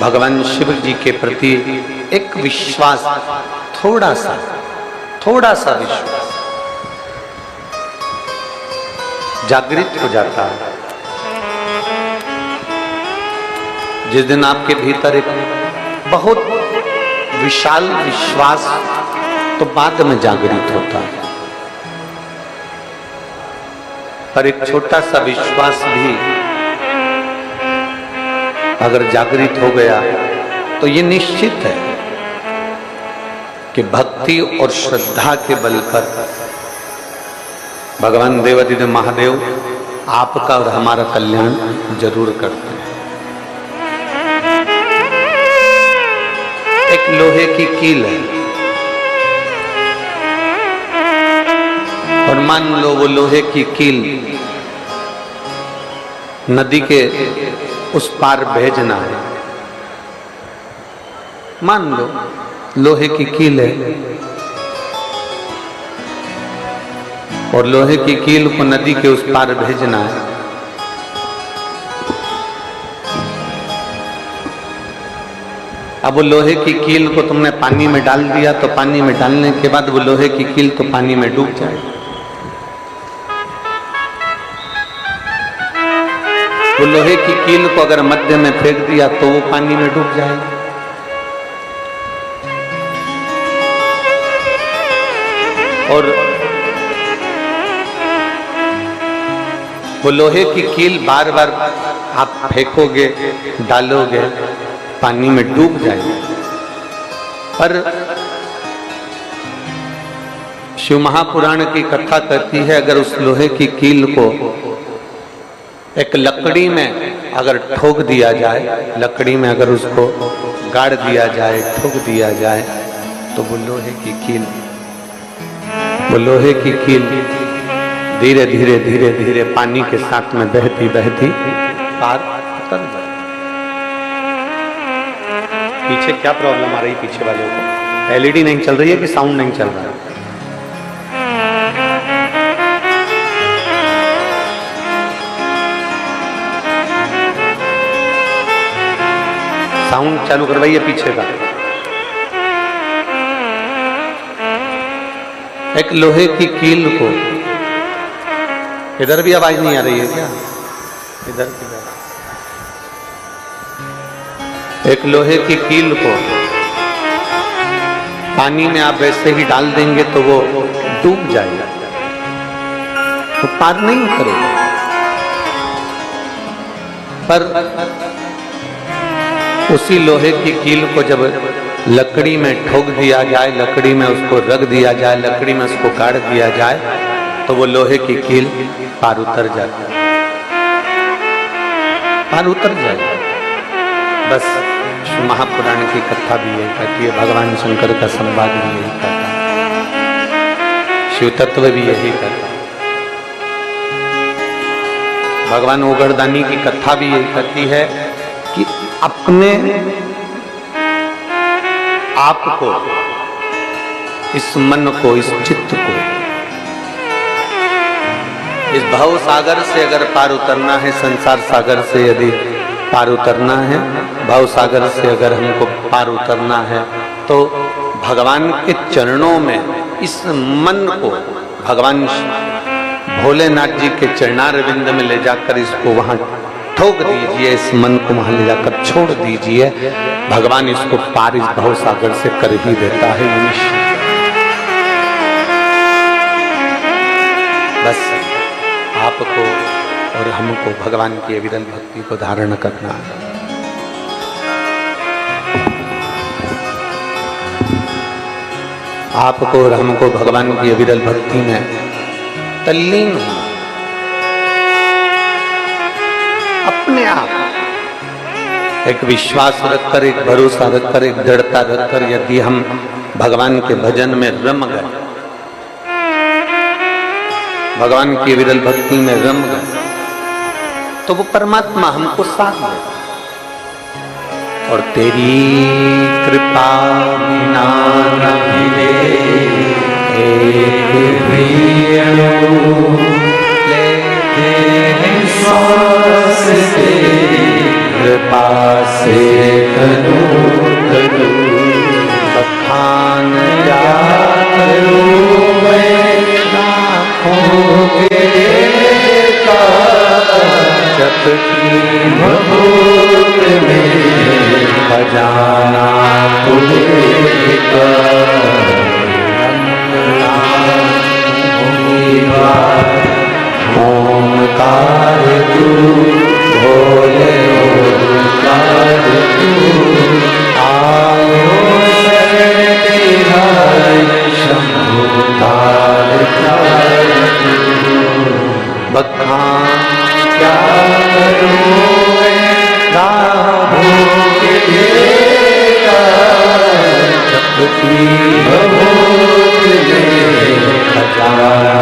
भगवान शिव जी के प्रति एक विश्वास, थोड़ा सा विश्वास जागृत हो जाता है। जिस दिन आपके भीतर एक बहुत विशाल विश्वास तो बाद में जागृत होता है, पर एक छोटा सा विश्वास भी अगर जागृत हो गया तो ये निश्चित है कि भक्ति और श्रद्धा के बल पर भगवान देवाधिदेव महादेव आपका और हमारा कल्याण जरूर करते हैं। एक लोहे की कील है और मान लो वो लोहे की कील नदी के उस पार भेजना है। मान लो लोहे की कील है और लोहे की कील को नदी के उस पार भेजना है। अब वो लोहे की कील को तुमने पानी में डाल दिया तो पानी में डालने के बाद वो लोहे की कील तो पानी में डूब जाएगी। वो लोहे की कील को अगर मध्य में फेंक दिया तो वो पानी में डूब जाएगी। और वो लोहे की कील बार बार आप फेंकोगे, डालोगे, पानी में डूब जाएगी। पर शिव महापुराण की कथा कहती है अगर उस लोहे की कील को एक लकड़ी में अगर ठोक दिया जाए, लकड़ी में अगर उसको गाड़ दिया जाए, ठोक दिया जाए, तो वो लोहे की कील धीरे धीरे धीरे धीरे पानी के साथ में बहती बहती पार उतर जाए। पीछे क्या प्रॉब्लम आ रही पीछे वालों को? एलईडी नहीं चल रही है कि साउंड नहीं चल रहा है? साउंड चालू करवाइए पीछे का। एक लोहे की कील को, इधर भी आवाज नहीं आ रही है क्या? इधर एक लोहे की कील को पानी में आप वैसे ही डाल देंगे तो वो डूब जाएगा, तो पार नहीं करेगा। पर उसी लोहे की कील को जब लकड़ी में ठोक दिया जाए, लकड़ी में उसको रख दिया जाए, लकड़ी में उसको गाड़ दिया जाए, तो वो लोहे की कील पार उतर जाती है, पार उतर जाए। बस महापुराण की कथा भी यही कहती है, भगवान शंकर का संवाद भी यही कहता है, शिव तत्व भी यही कहता है, भगवान ओगरदानी की कथा भी यही कहती है कि अपने आप को, इस मन को, इस चित्त को, इस भव सागर से अगर पार उतरना है, संसार सागर से यदि पार उतरना है, भव सागर से अगर हमको पार उतरना है, तो भगवान के चरणों में इस मन को भगवान भोलेनाथ जी के चरणारविंद में ले जाकर इसको वहां ठोक दीजिए, इस मन को वहां ले जाकर छोड़ दीजिए। भगवान इसको पार इस भव सागर से कर ही देता है मनुष्य। बस आपको और हमको भगवान की अविरल भक्ति को धारण करना है। आपको और हमको भगवान की अविरल भक्ति में तल्लीन होना, अपने आप एक विश्वास रखकर, एक भरोसा रखकर, एक दृढ़ता रखकर यदि हम भगवान के भजन में रम गए, भगवान की विरल भक्ति में रम गए, तो वो परमात्मा हमको साथ दे। और तेरी कृपा बिना न मिले एक भी अणु, लेते हैं श्वास तेरे कृपा से बखान क्या करूं मैं लाखों के जप की भभूत में खजाना ओंकार तू भोले ओंकार तू आयो शंभुकार बखान क्या करूं राहों के जप की भभूत में खजाना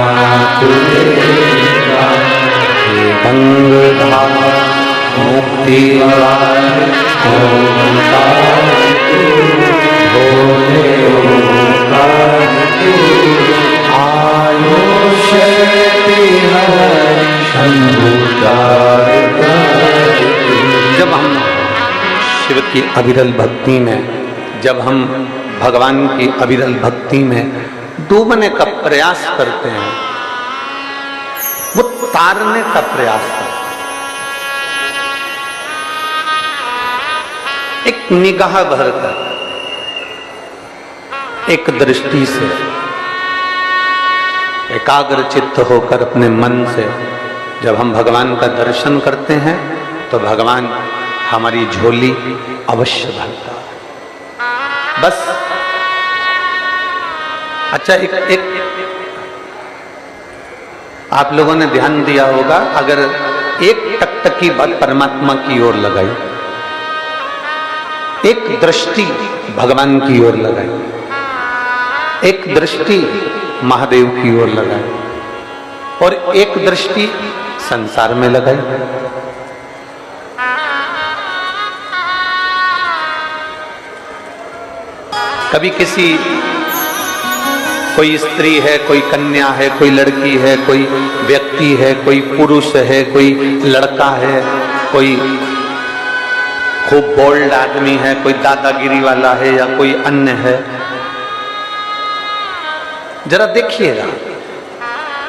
तुझेगा गंगाधार मुक्ति ओंकार तू भोले ओंकार तू आयुष शंभुकार। जब हम शिव की अविरल भक्ति में, जब हम भगवान की अविरल भक्ति में डूबने का प्रयास करते हैं, वो तारने का प्रयास करते हैं, एक निगाह भरकर, एक दृष्टि से, एकाग्र चित्त होकर अपने मन से जब हम भगवान का दर्शन करते हैं तो भगवान हमारी झोली अवश्य भरता है। बस अच्छा, एक आप लोगों ने ध्यान दिया होगा, अगर एक टकटकी बात परमात्मा की ओर लगाई, एक दृष्टि भगवान की ओर लगाई, एक दृष्टि महादेव की ओर लगाई और एक दृष्टि संसार में लगाई, कभी किसी कोई स्त्री है, कोई कन्या है, कोई लड़की है, कोई व्यक्ति है, कोई पुरुष है, कोई लड़का है, कोई खूब बोल्ड आदमी है, कोई दादागिरी वाला है या कोई अन्य है, जरा देखिएगा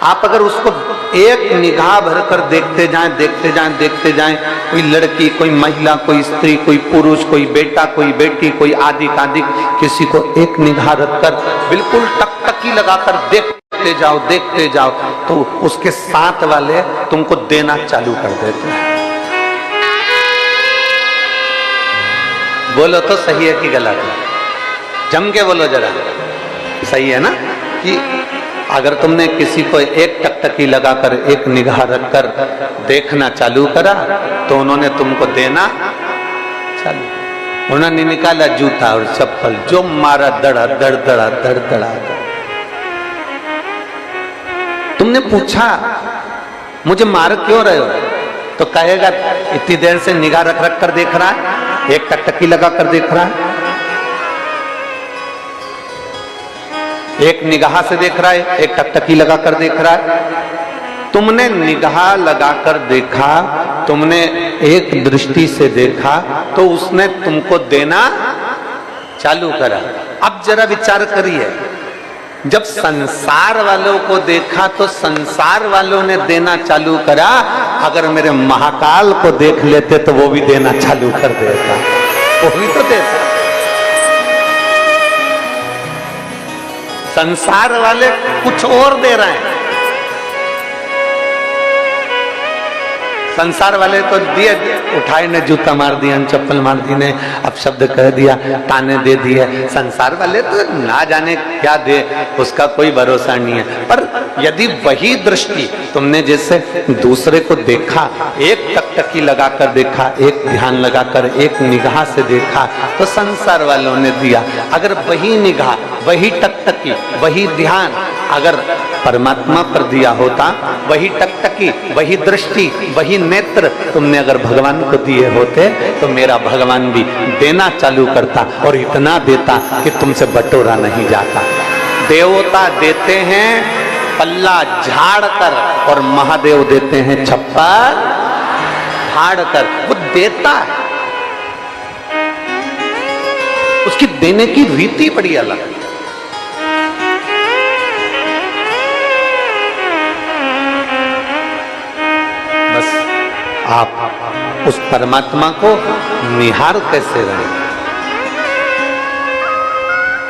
आप, अगर उसको एक निगाह भरकर देखते जाएं, देखते जाएं, देखते जाएं, कोई लड़की, कोई महिला, कोई स्त्री, कोई पुरुष, कोई बेटा, कोई बेटी, कोई आदि कादिक, किसी को एक निगाह रखकर बिल्कुल टकटकी लगाकर देखते जाओ, देखते जाओ, तो उसके साथ वाले तुमको देना चालू कर देते हैं। बोलो तो सही है कि गलत है? जम के बोलो जरा, सही है ना? कि अगर तुमने किसी को एक टकटकी लगाकर, एक निगाह रखकर देखना चालू करा तो उन्होंने तुमको देना चालू। उन्होंने निकाला जूता और चप्पल, जो मारा दड़ा दड़ दड़ा दड़ दड़ा। तुमने पूछा मुझे मार क्यों रहे हो, तो कहेगा इतनी देर से निगाह रख रख कर देख रहा है, एक टकटकी लगा कर देख रहा है, एक निगाह से देख रहा है, एक टकटकी लगाकर देख रहा है। तुमने निगाह लगाकर देखा, तुमने एक दृष्टि से देखा, तो उसने तुमको देना चालू करा। अब जरा विचार करिए, जब संसार वालों को देखा तो संसार वालों ने देना चालू करा, अगर मेरे महाकाल को देख लेते तो वो भी देना चालू कर देता, वो भी तो देता। संसार वाले कुछ और दे रहे हैं, संसार वाले तो दिए, उठाए ने जूता मार दिया, चप्पल मार दी ने, अब शब्द कह दिया, ताने दे दिए। संसार वाले तो ना जाने क्या दे, उसका कोई भरोसा नहीं है। पर यदि वही दृष्टि तुमने जैसे दूसरे को देखा, एक टकटकी लगाकर देखा, एक ध्यान लगाकर, एक निगाह से देखा, तो संसार वालों ने दिया। अगर वही निगाह, वही टकटकी, वही ध्यान अगर परमात्मा पर दिया होता, वही टकटकी, वही दृष्टि, वही नेत्र तुमने अगर भगवान को दिए होते, तो मेरा भगवान भी देना चालू करता और इतना देता कि तुमसे बटोरा नहीं जाता। देवता देते हैं पल्ला झाड़ कर और महादेव देते हैं छप्पर फाड़ कर। वो देता है, उसकी देने की रीति बड़ी अलग है। बस आप उस परमात्मा को निहार कैसे रहे,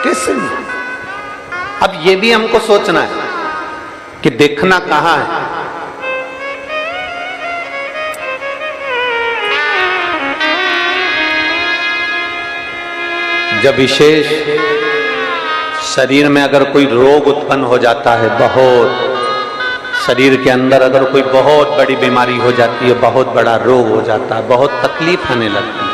कैसे नहीं? अब ये भी हमको सोचना है कि देखना कहां है। जब विशेष शरीर में अगर कोई रोग उत्पन्न हो जाता है, बहुत शरीर के अंदर अगर कोई बहुत बड़ी बीमारी हो जाती है, बहुत बड़ा रोग हो जाता है, बहुत तकलीफ आने लगती है,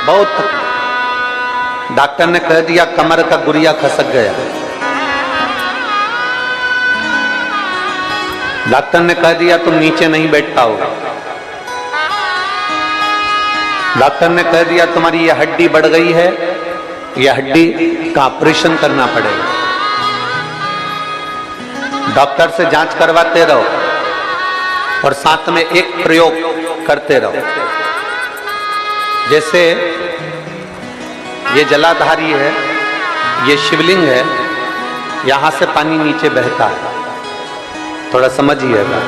बहुत तकलीफ। डॉक्टर ने कह दिया कमर का गुरिया खसक गया, डॉक्टर ने कह दिया तुम नीचे नहीं बैठ पाओगे, डॉक्टर ने कह दिया तुम्हारी ये हड्डी बढ़ गई है, यह हड्डी का ऑपरेशन करना पड़ेगा। डॉक्टर से जांच करवाते रहो और साथ में एक प्रयोग करते रहो। जैसे ये जलाधारी है, ये शिवलिंग है, यहां से पानी नीचे बहता है, थोड़ा समझिएगा।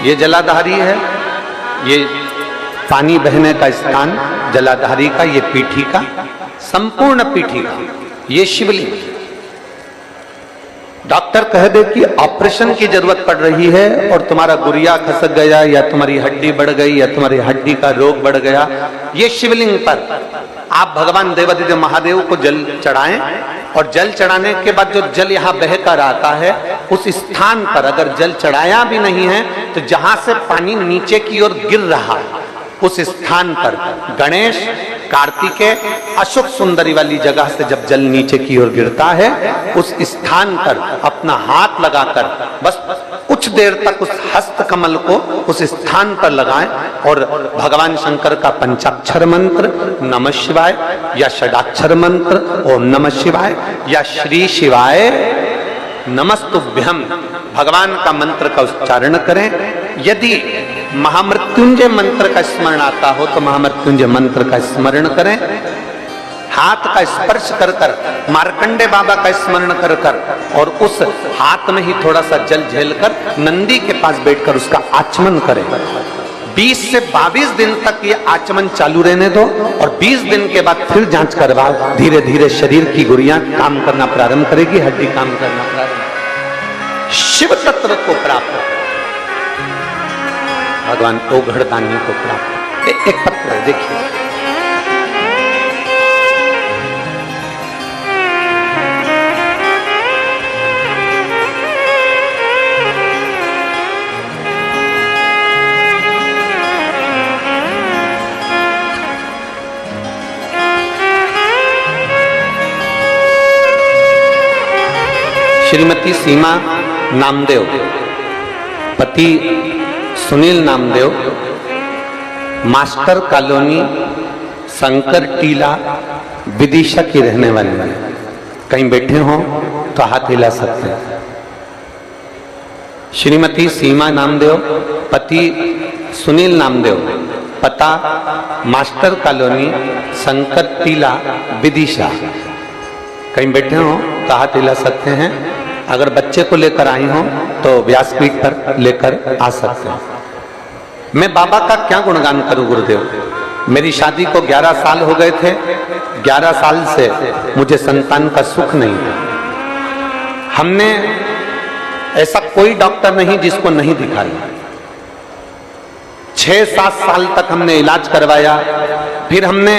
ये जलाधारी है, ये पानी बहने का स्थान जलाधारी का, ये पीठी का, संपूर्ण पीठी का ये शिवलिंग। डॉक्टर कह दे कि ऑपरेशन की जरूरत पड़ रही है और तुम्हारा गुरिया खसक गया या तुम्हारी हड्डी बढ़ गई या तुम्हारी हड्डी का रोग बढ़ गया, ये शिवलिंग पर आप भगवान देवादिदेव महादेव को जल चढ़ाएं और जल चढ़ाने के बाद जो जल यहाँ बह कर आता है उस स्थान पर अगर जल चढ़ाया भी नहीं है तो जहां से पानी नीचे की ओर गिर रहा है उस स्थान पर गणेश, कार्तिकेय, अशोक सुंदरी वाली जगह से जब जल नीचे की ओर गिरता है उस स्थान पर अपना हाथ लगाकर बस कुछ देर तक उस हस्त कमल को उस स्थान पर लगाएं और भगवान शंकर का पंचाक्षर मंत्र नमः शिवाय या षडाक्षर मंत्र ओम नमः शिवाय या श्री शिवाय नमस्तुभ्यम भगवान का मंत्र का उच्चारण करें। यदि महामृत्युंजय मंत्र का स्मरण आता हो तो महामृत्युंजय मंत्र का स्मरण करें। हाथ का स्पर्श कर कर मार्कंडे बाबा का स्मरण कर कर और उस हाथ में ही थोड़ा सा जल झेलकर नंदी के पास बैठकर उसका आचमन करें। 20 से 22 दिन तक ये आचमन चालू रहने दो और 20 दिन के बाद फिर जांच करवाओ। धीरे धीरे शरीर की गुड़ियां काम करना प्रारंभ करेगी, हड्डी काम करना प्रारंभ, शिव तत्व को प्राप्त, भगवान ओघड़दानी को प्राप्त। एक पत्र देखिए, श्रीमती सीमा नामदेव, पति सुनील नामदेव, मास्टर कॉलोनी शंकर टीला विदिशा की रहने वाली है। कहीं बैठे हो तो हाथ हिला सकते हैं। श्रीमती सीमा नामदेव, पति सुनील नामदेव, पता मास्टर कॉलोनी शंकर टीला विदिशा। कहीं बैठे हो तो हाथ हिला सकते हैं। अगर बच्चे को लेकर आई हो तो व्यासपीठ पर लेकर आ सकते हैं। मैं बाबा का क्या गुणगान करूं गुरुदेव, मेरी शादी को 11 साल हो गए थे, 11 साल से मुझे संतान का सुख नहीं था। हमने ऐसा कोई डॉक्टर नहीं जिसको नहीं दिखाया, 6-7 साल तक हमने इलाज करवाया। फिर हमने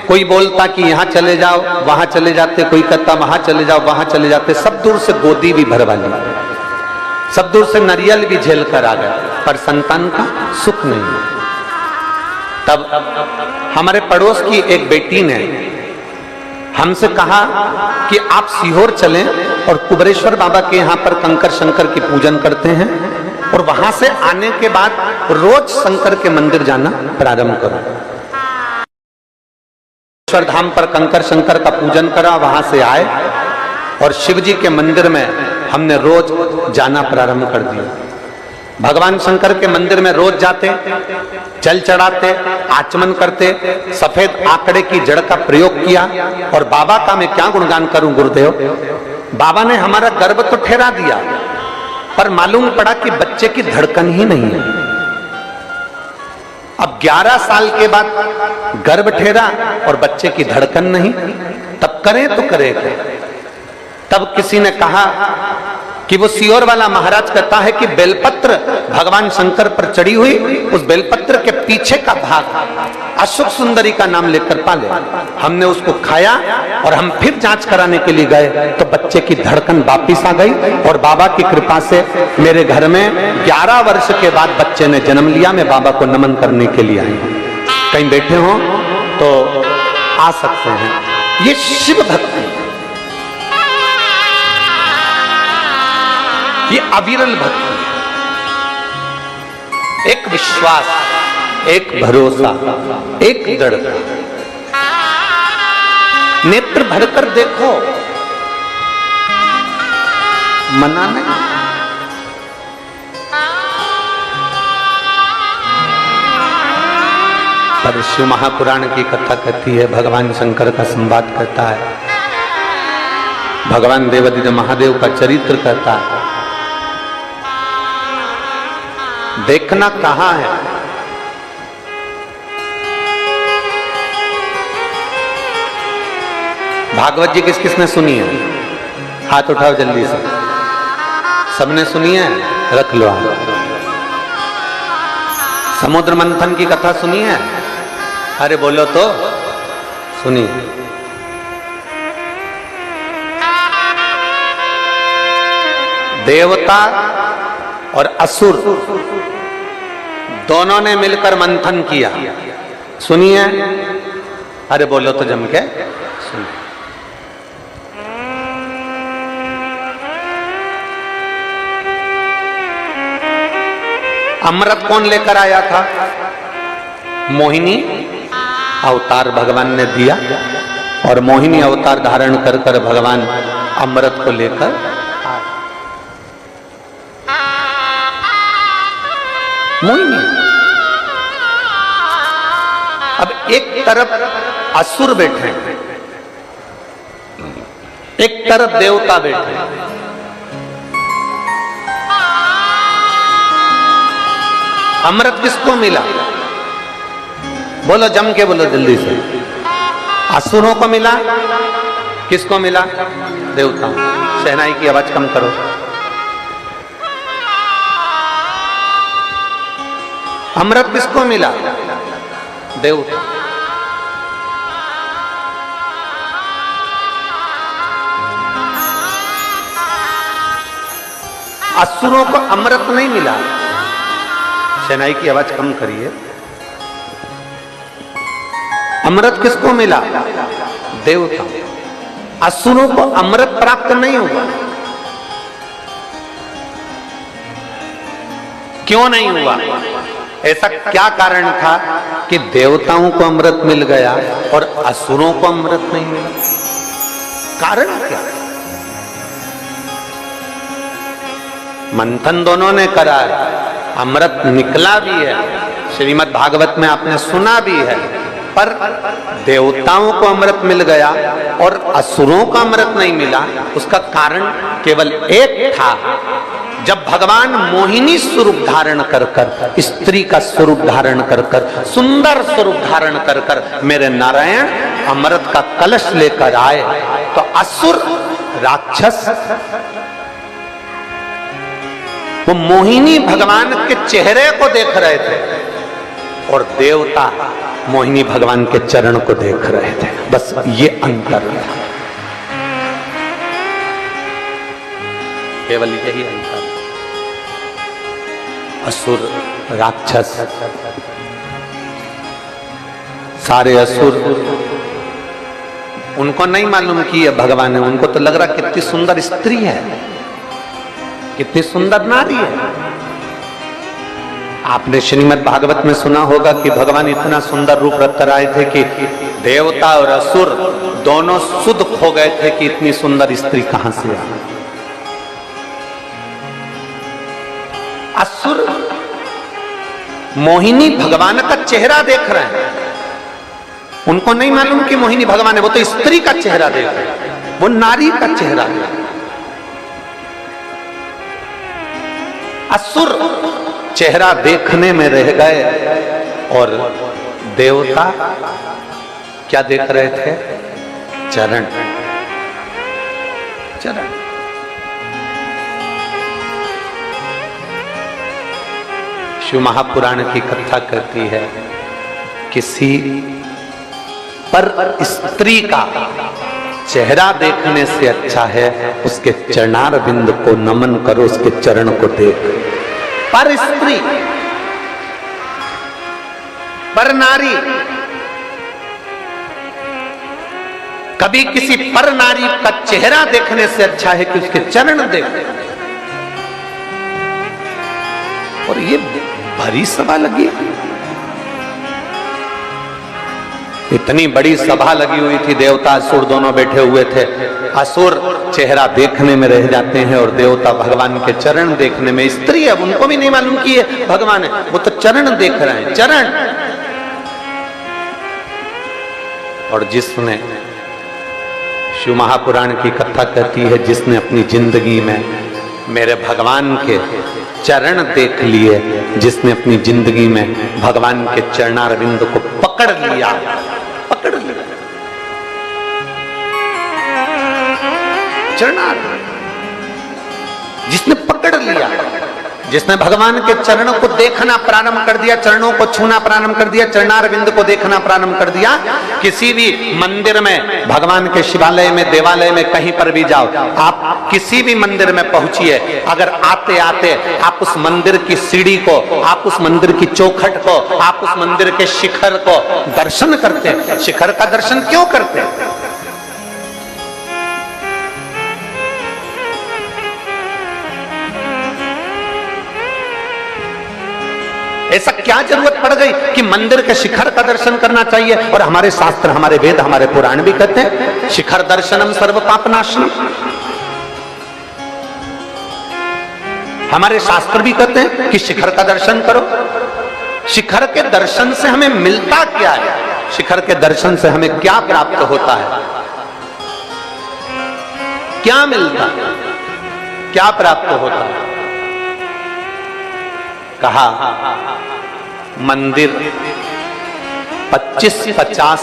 कोई बोलता कि यहाँ चले जाओ, वहां चले जाते, कोई कहता वहां चले जाओ, वहां चले जाते। सब दूर से गोदी भी भरवा ली, सब दूर से नारियल भी झेल कर आ गए, पर संतान का सुख नहीं। तब हमारे पड़ोस की एक बेटी ने हमसे कहा कि आप सीहोर चलें और कुबरेश्वर बाबा के यहाँ पर कंकर शंकर की पूजन करते हैं और वहां से आने के बाद रोज शंकर के मंदिर जाना प्रारंभ करो। धाम पर कंकर शंकर का पूजन करा, वहां से आए और शिव जी के मंदिर में हमने रोज जाना प्रारंभ कर दिया। भगवान शंकर के मंदिर में रोज जाते, जल चढ़ाते, आचमन करते, सफेद आंकड़े की जड़ का प्रयोग किया। और बाबा का मैं क्या गुणगान करूं गुरुदेव, बाबा ने हमारा गर्भ तो ठहरा दिया, पर मालूम पड़ा कि बच्चे की धड़कन ही नहीं है। अब 11 साल के बाद गर्भ ठहरा और बच्चे की धड़कन नहीं, तब करें तो करें क्या। तब किसी ने कहा कि वो सियोर वाला महाराज कहता है कि बेलपत्र भगवान शंकर पर चढ़ी हुई, उस बेलपत्र के पीछे का भाग अशोक सुंदरी का नाम लेकर पाले। हमने उसको खाया और हम फिर जांच कराने के लिए गए तो बच्चे की धड़कन वापिस आ गई। और बाबा की कृपा से मेरे घर में 11 वर्ष के बाद बच्चे ने जन्म लिया। मैं बाबा को नमन करने के लिए आई हूं। कहीं बैठे हो तो आ सकते हैं। ये शिव भक्ति, ये अविरल भक्ति, एक विश्वास, एक भरोसा, एक दृढ़ता। नेत्र भरकर देखो, मना नहीं। पर शिव महापुराण की कथा कहती है, भगवान शंकर का संवाद करता है, भगवान देवादिदेव महादेव का चरित्र कहता है। देखना कहां है, भागवत जी किस किसने सुनी है? हाथ उठाओ जल्दी से। सबने सुनी है? रख लो। समुद्र मंथन की कथा सुनी है? अरे बोलो तो। सुनी। देवता और असुर दोनों ने मिलकर मंथन किया, सुनिए। अरे बोलो तो जम के सुनिए। अमृत कौन लेकर आया था? मोहिनी अवतार भगवान ने दिया और मोहिनी अवतार धारण कर कर भगवान अमृत को लेकर मोहिनी। अब एक तरफ असुर बैठे, एक तरफ देवता बैठे। अमृत किसको मिला? बोलो जम के बोलो जल्दी से। असुरों को मिला। किसको मिला? देवताओं। शहनाई की आवाज कम करो। अमृत किसको मिला? देवता। असुरों को अमृत नहीं मिला। शहनाई की आवाज कम करिए। अमृत किसको मिला? देवता। असुरों को अमृत प्राप्त नहीं हुआ। क्यों नहीं हुआ? ऐसा क्या कारण था कि देवताओं को अमृत मिल गया और असुरों को अमृत नहीं मिला? कारण क्या? मंथन दोनों ने करा है, अमृत निकला भी है, श्रीमद् भागवत में आपने सुना भी है, पर देवताओं को अमृत मिल गया और असुरों को अमृत नहीं मिला। उसका कारण केवल एक था। जब भगवान मोहिनी स्वरूप धारण कर कर, स्त्री का स्वरूप धारण कर कर, सुंदर स्वरूप धारण कर कर मेरे नारायण अमृत का कलश लेकर आए, तो असुर राक्षस वो मोहिनी भगवान के चेहरे को देख रहे थे और देवता मोहिनी भगवान के चरण को देख रहे थे। बस ये अंतर था, केवल यही अंतर। असुर राक्षस, सारे असुर, उनको नहीं मालूम कि ये भगवान है। उनको तो लग रहा कितनी सुंदर स्त्री है, कितनी सुंदर नारी है। आपने श्रीमद् भागवत में सुना होगा कि भगवान इतना सुंदर रूप रख कर आए थे कि देवता और असुर दोनों सुध खो गए थे कि इतनी सुंदर स्त्री कहां से आई। असुर मोहिनी भगवान का चेहरा देख रहे हैं। उनको नहीं मालूम कि मोहिनी भगवान है, वो तो स्त्री का चेहरा देख रहे हैं, वो नारी का चेहरा है। असुर चेहरा देखने में रह गए और देवता क्या देख रहे थे? चरण, चरण। शिव महापुराण की कथा कहती है, किसी पर स्त्री का चेहरा देखने से अच्छा है उसके चरणार बिंद को नमन करो, उसके चरण को देख। पर स्त्री, पर नारी, कभी किसी पर नारी का चेहरा देखने से अच्छा है कि उसके चरण देख। और ये भरी सभा लगी, इतनी बड़ी सभा लगी हुई थी, देवता असुर दोनों बैठे हुए थे। असुर चेहरा देखने में रह जाते हैं और देवता भगवान के चरण देखने में। स्त्री है, उनको भी नहीं मालूम कि ये भगवान है, वो तो चरण देख रहे हैं, चरण। और जिसने, शिव महापुराण की कथा कहती है, जिसने अपनी जिंदगी में मेरे भगवान के चरण देख लिए, जिसने अपनी जिंदगी में भगवान के चरणारविंद को पकड़ लिया, पकड़ लिया, चरणार, जिसने पकड़ लिया, जिसने भगवान के चरणों को देखना प्रारंभ कर दिया, चरणों को छूना प्रारंभ कर दिया, चरणारविंद को देखना प्रारंभ कर दिया। किसी भी मंदिर में, भगवान के शिवालय में, देवालय में, कहीं पर भी जाओ, आप किसी भी मंदिर में पहुंचिए, अगर आते आते आप उस मंदिर की सीढ़ी को, आप उस मंदिर की चौखट को, आप उस मंदिर के शिखर को दर्शन करते हैं। शिखर का दर्शन क्यों करते हैं? ऐसा क्या जरूरत पड़ गई कि मंदिर के शिखर का दर्शन करना चाहिए? और हमारे शास्त्र, हमारे वेद, हमारे पुराण भी कहते हैं शिखर दर्शनम सर्व पापनाशनम। हमारे शास्त्र भी कहते हैं कि शिखर का दर्शन करो। शिखर के दर्शन से हमें मिलता क्या है? शिखर के दर्शन से हमें क्या प्राप्त होता है? क्या मिलता है? क्या प्राप्त होता है? कहा मंदिर 25-50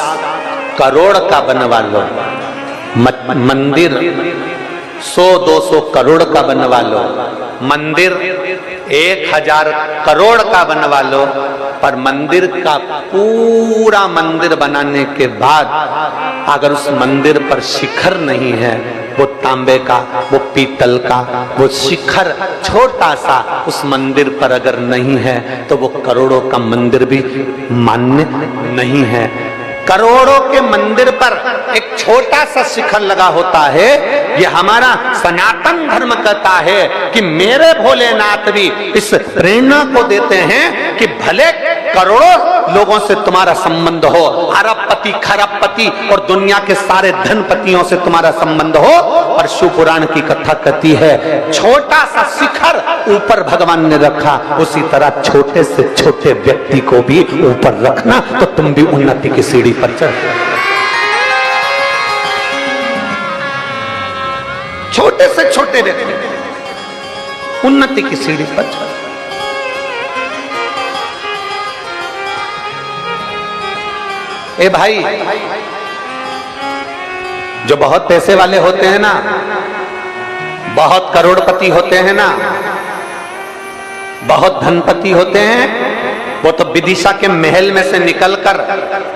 करोड़ का बनवा लो, मंदिर 100-200 करोड़ का बनवा लो, मंदिर 1000 करोड़ का बनवा लो, पर मंदिर का पूरा मंदिर बनाने के बाद अगर उस मंदिर पर शिखर नहीं है, वो तांबे का, वो पीतल का, वो शिखर छोटा सा उस मंदिर पर अगर नहीं है, तो वो करोड़ों का मंदिर भी मान्य नहीं है। करोड़ों के मंदिर पर एक छोटा सा शिखर लगा होता है। ये हमारा सनातन धर्म कहता है कि मेरे भोलेनाथ भी इस प्रेरणा को देते हैं कि भले करोड़ों लोगों से तुम्हारा संबंध हो, अरबपति, खरबपति और दुनिया के सारे धनपतियों से तुम्हारा संबंध हो, पर शिव पुराण की कथा कहती है छोटा सा शिखर ऊपर भगवान ने रखा, उसी तरह छोटे से छोटे व्यक्ति को भी ऊपर रखना, तो तुम भी उन्नति की सीढ़ी पर चढ़। छोटे से छोटे व्यक्ति उन्नति की सीढ़ी पर चढ़। ए भाई, जो बहुत पैसे वाले होते हैं ना, बहुत करोड़पति होते हैं ना, बहुत धनपति होते हैं, वो तो विदिशा के महल में से निकलकर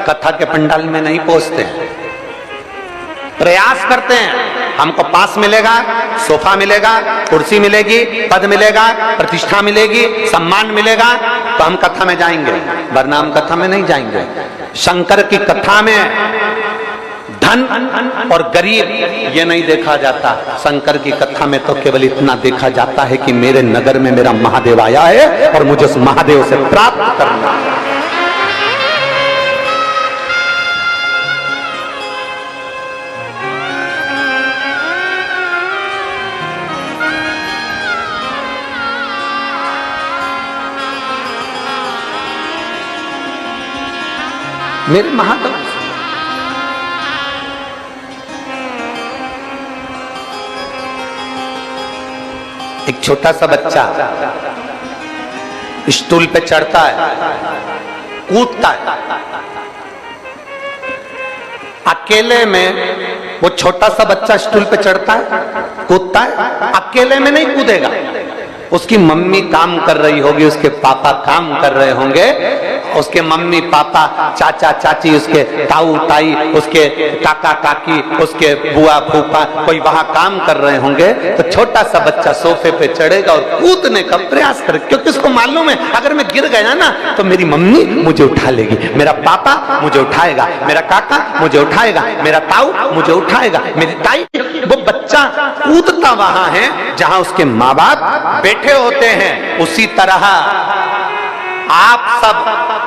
कथा के पंडाल में नहीं पहुंचते हैं। प्रयास करते हैं, हमको पास मिलेगा, सोफा मिलेगा, कुर्सी मिलेगी, पद मिलेगा, प्रतिष्ठा मिलेगी, सम्मान मिलेगा, तो हम कथा में जाएंगे, वरना हम कथा में नहीं जाएंगे। शंकर की कथा में धन और गरीब ये नहीं देखा जाता। शंकर की कथा में तो केवल इतना देखा जाता है कि मेरे नगर में मेरा महादेव आया है और मुझे उस महादेव से प्राप्त करना है। मेरे महादेव। एक छोटा सा बच्चा स्टूल पे चढ़ता है, कूदता है, अकेले में वो छोटा सा बच्चा स्टूल पे चढ़ता है, कूदता है, अकेले में नहीं कूदेगा। उसकी मम्मी काम कर रही होगी, उसके पापा काम कर रहे होंगे, उसके मम्मी पापा, चाचा चाची, उसके ताऊ ताई, उसके काका काकी, उसके बुआ फूफा, कोई वहां काम कर रहे होंगे। तो छोटा सा बच्चा सोफे पे चढ़ेगा और कूदने का प्रयास करे, क्योंकि उसको मालूम है अगर मैं गिर गया ना तो मेरी मम्मी मुझे उठा लेगी, मेरा पापा मुझे उठाएगा, मेरा काका मुझे उठाएगा, मेरा ताऊ मुझे उठाएगा, मेरी ताई। वो बच्चा कूदता वहां है जहां उसके माँ बाप बैठे होते हैं। उसी तरह आप सब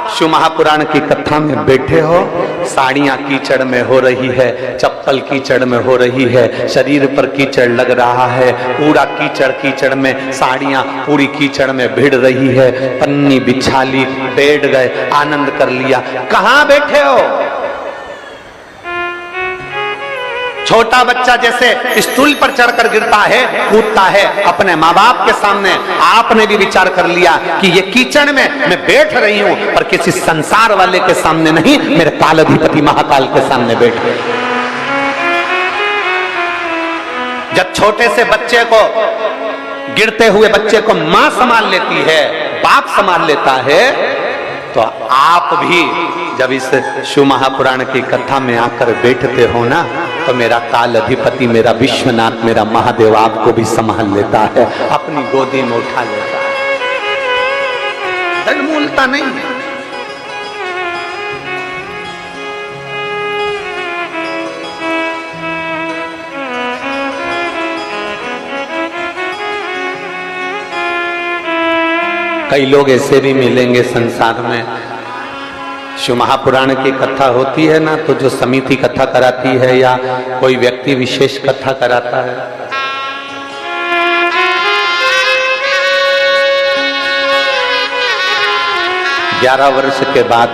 शिव महापुराण की कथा में बैठे हो, साड़ियां कीचड़ में हो रही है, चप्पल कीचड़ में हो रही है, शरीर पर कीचड़ लग रहा है, पूरा कीचड़ कीचड़ में, साड़ियां पूरी कीचड़ में भिड़ रही है, पन्नी बिछा ली, बैठ गए, आनंद कर लिया। कहां बैठे हो? छोटा बच्चा जैसे स्टूल पर चढ़कर गिरता है, कूदता है अपने माँ बाप के सामने, आपने भी विचार कर लिया कि ये कीचड़ में मैं बैठ रही हूं, पर किसी संसार वाले के सामने नहीं, मेरे कालाधिपति महाकाल के सामने बैठ गए। जब छोटे से बच्चे को, गिरते हुए बच्चे को मां संभाल लेती है, बाप संभाल लेता है, तो आप भी जब इस शिव महापुराण की कथा में आकर बैठते हो ना, तो मेरा काल अधिपति, मेरा विश्वनाथ, मेरा महादेव आपको भी संभाल लेता है, अपनी गोदी में उठा लेता है, डगमूलता नहीं है। कई लोग ऐसे भी मिलेंगे संसार में, शिव महापुराण की कथा होती है ना, तो जो समिति कथा कराती है या कोई व्यक्ति विशेष कथा कराता है, ग्यारह वर्ष के बाद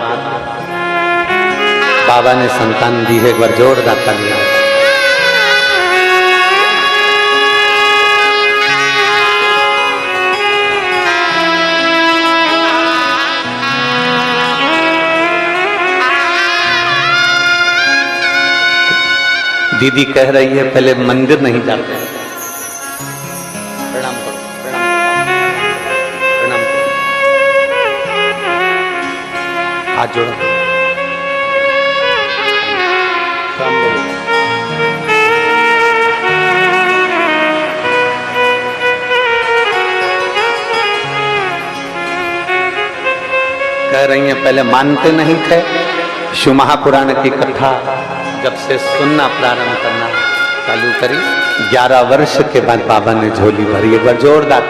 बाबा ने संतान दी है, एक बार जोरदार तालियां। दीदी कह रही है पहले मंदिर नहीं जाते। प्रणाम करो, प्रणाम करो, हाथ जोड़ो, प्रणाम करो। कह रही हैं पहले मानते नहीं थे, शिव महापुराण की कथा जब से सुनना प्रारंभ करना चालू करी, 11 वर्ष के बाद बाबा ने झोली भरी। एक बार जोरदार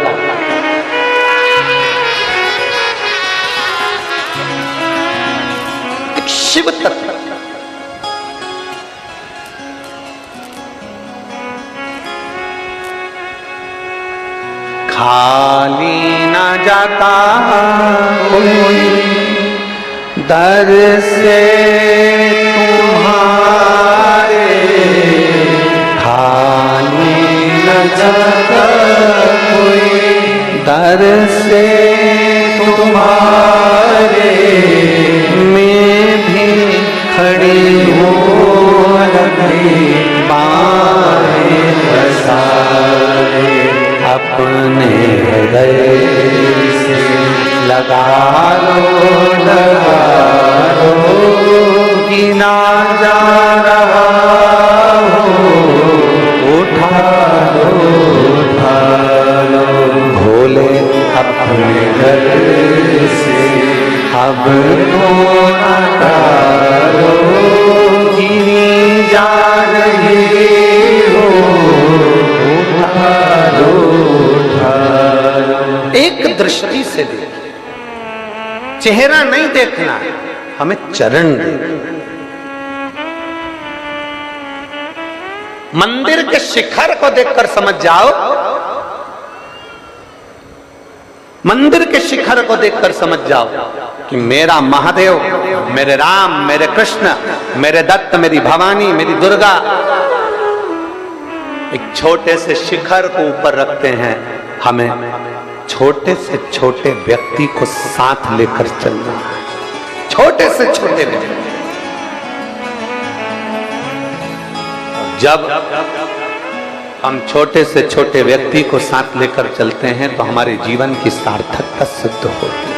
एक शिव तत्व, खाली न जाता कोई दर से तुम्हारे, खाली न जाता कोई दर से तुम्हारे, मैं भी खड़ी हूँ लगी बाएं पसारे, अपने हृदय से लगा लो गिना जा रहा हो, उठा लो भोले अपने घर से, अब तो लो गिनी जा रही हो, उठा लो। एक दृष्टि से देख, चेहरा नहीं देखना, हमें चरण देखना। मंदिर के शिखर को देखकर समझ जाओ, मंदिर के शिखर को देखकर समझ जाओ कि मेरा महादेव, मेरे राम, मेरे कृष्ण, मेरे दत्त, मेरी भवानी, मेरी दुर्गा एक छोटे से शिखर को ऊपर रखते हैं। हमें छोटे से छोटे व्यक्ति को साथ लेकर चलना, छोटे से छोटे व्यक्ति। जब हम छोटे से छोटे व्यक्ति को साथ लेकर चलते हैं तो हमारे जीवन की सार्थकता सिद्ध होती है।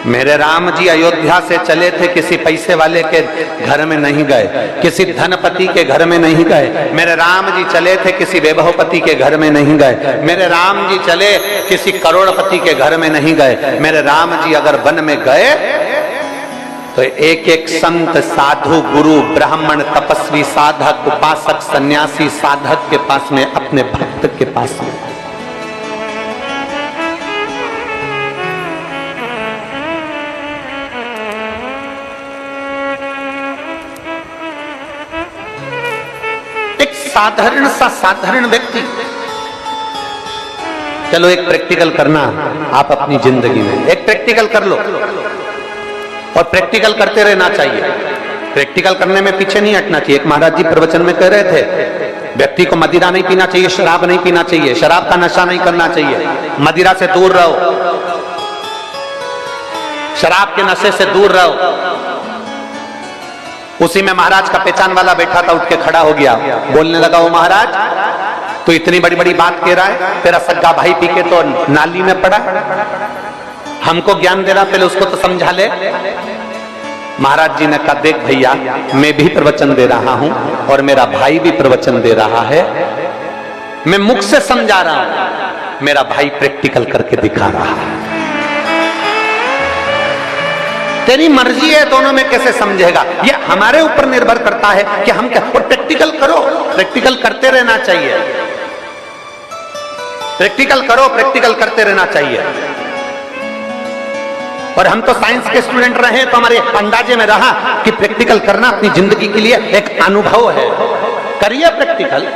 मेरे राम जी अयोध्या से चले थे, किसी पैसे वाले के घर में नहीं गए, किसी धनपति के घर में नहीं गए। मेरे राम जी चले थे, किसी वैभवपति के घर में नहीं गए। मेरे राम जी चले, किसी करोड़पति के घर में नहीं गए। मेरे राम जी अगर वन में गए तो एक एक संत, साधु, गुरु, ब्राह्मण, तपस्वी, साधक, उपासक, सन्यासी, साधक के पास में, अपने भक्त के पास में। एक साधारण व्यक्ति, चलो एक प्रैक्टिकल करना आप अपनी जिंदगी में, एक प्रैक्टिकल कर लो और प्रैक्टिकल करते रहना चाहिए। प्रैक्टिकल करने में पीछे नहीं हटना चाहिए। एक महाराज जी प्रवचन में कह रहे थे, व्यक्ति को मदिरा नहीं पीना चाहिए, शराब नहीं पीना चाहिए, शराब का नशा नहीं करना चाहिए, मदिरा से दूर रहो, शराब के नशे से दूर रहो। उसी में महाराज का पहचान वाला बैठा था, उठ के खड़ा हो गया, बोलने लगा, वो महाराज तो इतनी बड़ी बड़ी बात कह रहा है, तेरा सग्गा भाई पी के तो नाली में पड़ा, हमको ज्ञान दे रहा, पहले उसको तो समझा ले। महाराज जी ने कहा, देख भैया, मैं भी प्रवचन दे रहा हूं और मेरा भाई भी प्रवचन दे रहा है, मैं मुख से समझा रहा हूं, मेरा भाई प्रैक्टिकल करके दिखा रहा है। तेरी मर्जी है, दोनों में कैसे समझेगा, ये हमारे ऊपर निर्भर करता है कि हम क्या। और प्रैक्टिकल करो, प्रैक्टिकल करते रहना चाहिए, प्रैक्टिकल करो, प्रैक्टिकल करते रहना चाहिए। और हम तो साइंस के स्टूडेंट रहे तो हमारे अंदाजे में रहा कि प्रैक्टिकल करना अपनी जिंदगी के लिए एक अनुभव है। करिए प्रैक्टिकल।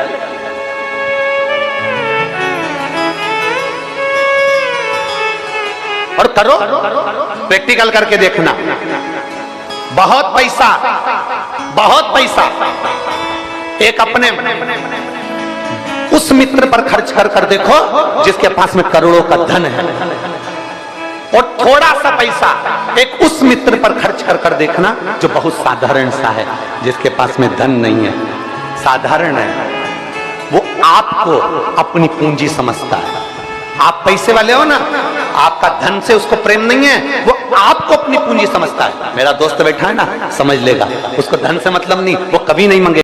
और करो, प्रैक्टिकल करके देखना। बहुत पैसा, बहुत पैसा एक अपने उस मित्र पर खर्च कर देखो जिसके पास में करोड़ों का धन है, और थोड़ा सा पैसा एक उस मित्र पर खर्च कर देखना जो बहुत साधारण सा है, जिसके पास में धन नहीं है, साधारण है। वो आपको अपनी पूंजी समझता है। आप पैसे वाले हो ना, आपका धन से उसको प्रेम नहीं है, वो आपको अपनी पूंजी समझता है। मेरा दोस्त बैठा है ना, समझ लेगा, उसको धन से मतलब नहीं, वो कभी नहीं मांगे।